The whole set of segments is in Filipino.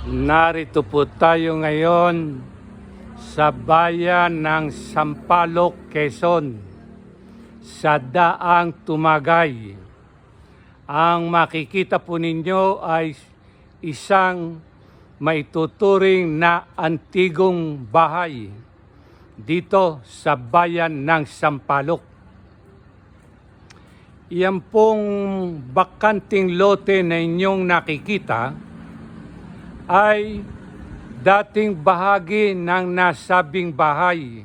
Narito po tayo ngayon sa bayan ng Sampaloc, Quezon, sa Daang Tumagay. Ang makikita po ninyo ay isang maituturing na antigong bahay dito sa bayan ng Sampaloc. Yan pong bakanting lote na inyong nakikita ay dating bahagi ng nasabing bahay.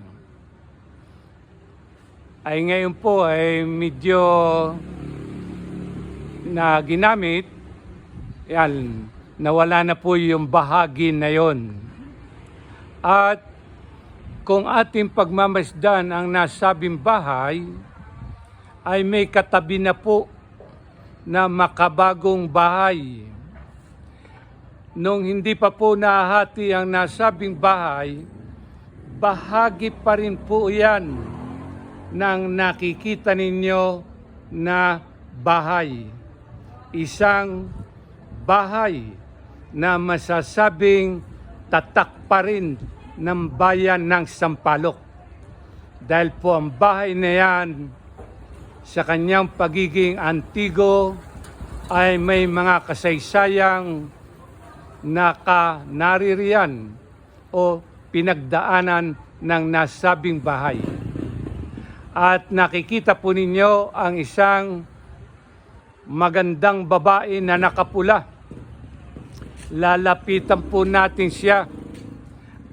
Ay ngayon po ay medyo na ginamit, yan, nawala na po yung bahagi na yon. At kung ating pagmamasdan ang nasabing bahay, ay may katabi na po na makabagong bahay. Nung hindi pa po nahati ang nasabing bahay, bahagi pa rin po yan ng nakikita ninyo na bahay. Isang bahay na masasabing tatak pa rin ng bayan ng Sampaloc. Dahil po ang bahay na yan, sa kanyang pagiging antigo, ay may mga kasaysayang naririyan o pinagdaanan ng nasabing bahay. At nakikita po ninyo ang isang magandang babae na nakapula. Lalapitan po natin siya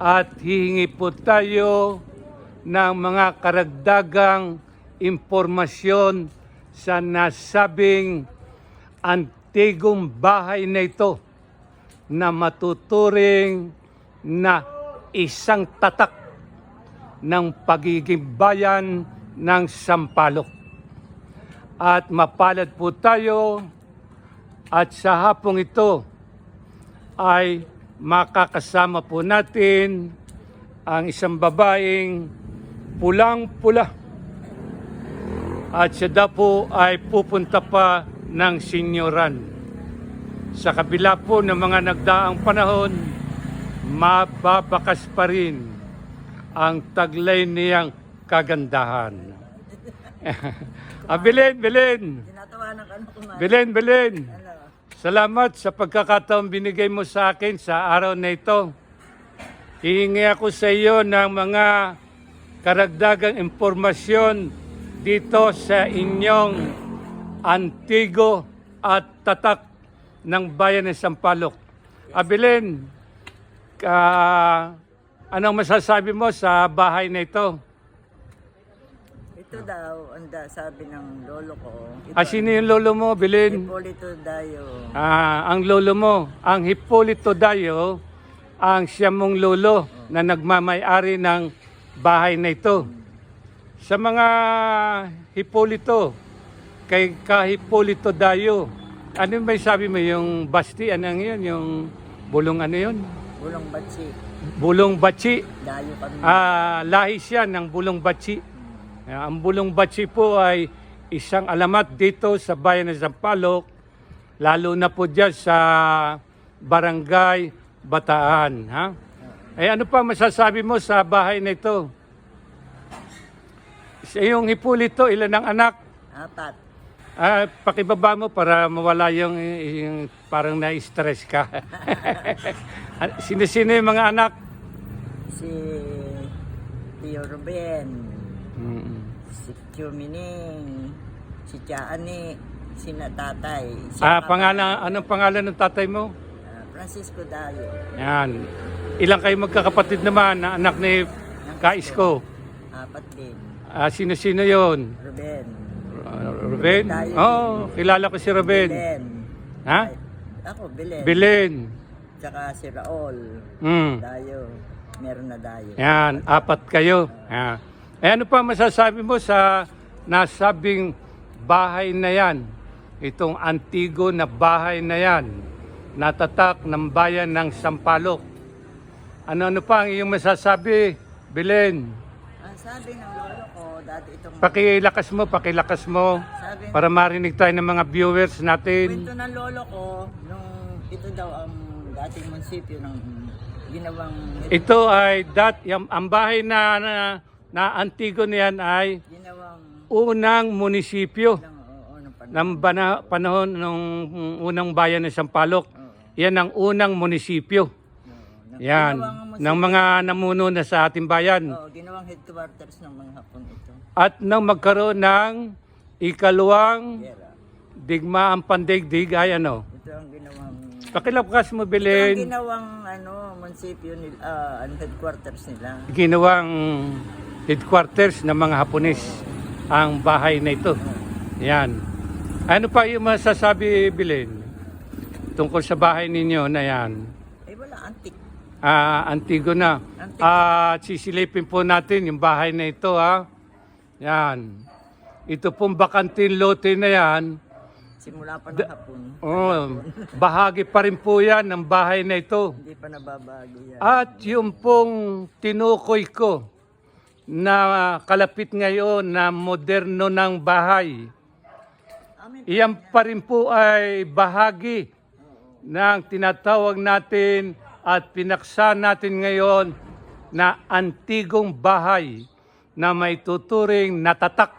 at hihingi po tayo ng mga karagdagang impormasyon sa nasabing antigong bahay na ito, na matuturing na isang tatak ng pagiging bayan ng Sampaloc. At mapalad po tayo at sa hapong ito ay makakasama po natin ang isang babaeng pulang-pula. At siya daw po ay pupunta pa ng Sinyoran. Sa kabila po ng mga nagdaang panahon, mababakas pa rin ang taglay niyang kagandahan. Belen! Belen! Salamat sa pagkakataon binigay mo sa akin sa araw na ito. Hihingi ako sa iyo ng mga karagdagang impormasyon dito sa inyong antigo at tatak ng bayan ng Sampaloc. Belen, anong masasabi mo sa bahay na ito? Ito daw, ang sabi ng lolo ko. Sino yung lolo mo, Belen? Hipolito Dayo. Ang lolo mo, ang Hipolito Dayo, ang siya mong lolo na nagmamay-ari ng bahay na ito. Sa mga Hipolito, kay Hipolito Dayo, ano may sabi mo, yung basti, ano yun, yung bulong ano yun? Bulong Batsi. Bulong Batsi. Dayo kami. Lahi siya ng Bulong Batsi. Ang Bulong Batsi po ay isang alamat dito sa bayan ng Sampaloc, lalo na po dyan sa Barangay Bataan. Ha? Ano pa masasabi mo sa bahay na ito? Yung Hipolito, ilan ang anak? 4. Pakibaba mo para mawala yung parang na-stress ka. Sino-sino yung mga anak? Si Tio Ruben, si Chumining, si Chaani, si Natatay. Si Anong pangalan ng tatay mo? Francisco Dayo. Yan. Ilang kayo magkakapatid naman na anak ni Kaisko? 4 din. Sino-sino yon? Ruben? Kilala ko si Ruben. Belen. Ha? Ako, Belen. Belen. Tsaka si Raul. Dayo. Meron na Dayo. Yan, 4 kayo. Ano pa masasabi mo sa nasabing bahay na yan? Itong antigo na bahay na yan, natatak ng bayan ng Sampaloc. Ano pa ang iyong masasabi, Belen? Sabi ng lolo ko, dati itong... Pakilakas mo Sabi para marinig tayo ng mga viewers natin. kwento ng lolo ko, nung ito daw ang dating munisipyo ng ginawang Ito ay ang bahay na Antigo niyan ay ginawang unang munisipyo ng ng panahon ng unang bayan ng Sampaloc. Yan ang unang munisipyo. Yan, ng mga namuno na sa ating bayan. ginawang headquarters ng mga Hapon ito. At nang magkaroon ng ikalawang Gera. digmaang pandaigdig ay ano? Ito ang ginawang Pakilabkas mo, ito ang Belen. ginawang munisipyo nila, headquarters nila. Ginawang headquarters ng mga Hapones ang bahay na ito. Yan. Ano pa yung masasabi, Belen? Tungkol sa bahay ninyo na yan. Wala, antik. Antigo na. At sisilipin po natin yung bahay na ito, ha. Yan. Ito pong bakanting lote na yan. Simula pa ng Hapon. Bahagi pa rin po yan ng bahay na ito. Hindi pa nababago yan. At yung pong tinukoy ko na kalapit ngayon na moderno ng bahay, iyan pa rin po ay bahagi ng tinatawag natin at pinaksa natin ngayon na antigong bahay na may tuturing natatak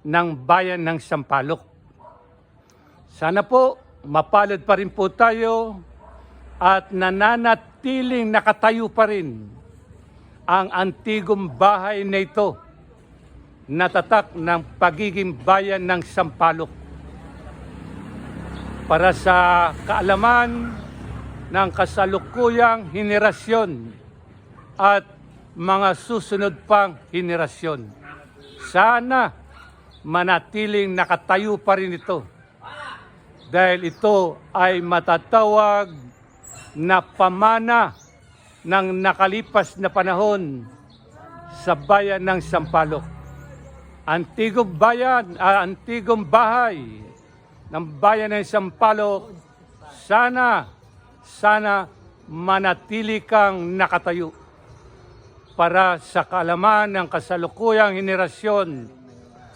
ng bayan ng Sampaloc. Sana po mapalad pa rin po tayo at nananatiling nakatayo pa rin ang antigong bahay na ito, natatak ng pagiging bayan ng Sampaloc. Para sa kaalaman ng kasalukuyang henerasyon at mga susunod pang henerasyon. Sana manatiling nakatayo pa rin ito dahil ito ay matatawag na pamana ng nakalipas na panahon sa bayan ng Sampaloc. Antigong bahay ng bayan ng Sampaloc, sana manatili kang nakatayo para sa kaalaman ng kasalukuyang henerasyon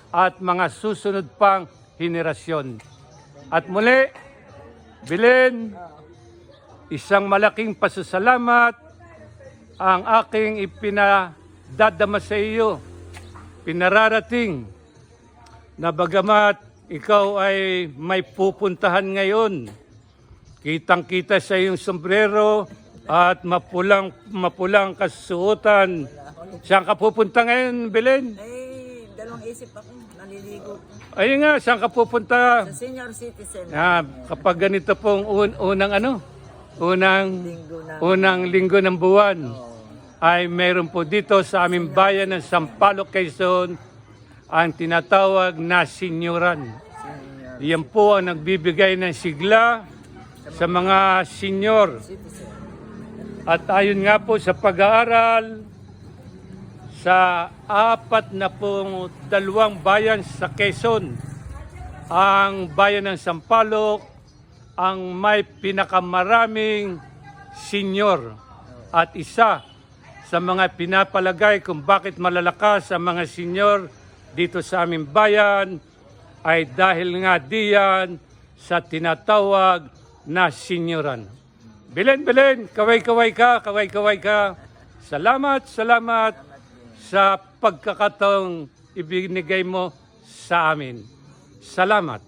at mga susunod pang henerasyon. At muli, Belen, isang malaking pasasalamat ang aking ipinadadama sa iyo, pinararating na bagamat ikaw ay may pupuntahan ngayon. Kitang-kita sa iyong sombrero at mapulang kasuotan. Saan ka pupunta ngayon, Belen? Dalawang isip ako, naliligo po. Ayun nga, saan ka pupunta? Sa senior citizen. Kapag ganito pong unang linggo ng buwan, ay meron po dito sa aming bayan ng Sampaloc, Quezon, ang tinatawag na senyoran. Yan po ang nagbibigay ng sigla sa mga senyor. At ayon nga po sa pag-aaral, sa 42 bayan sa Quezon, ang bayan ng Sampaloc ang may pinakamaraming senyor. At isa sa mga pinapalagay kung bakit malalakas ang mga senyor dito sa aming bayan ay dahil nga diyan sa tinatawag na senyoran. Belen, kaway-kaway ka. Salamat sa pagkakataong ibinigay mo sa amin. Salamat.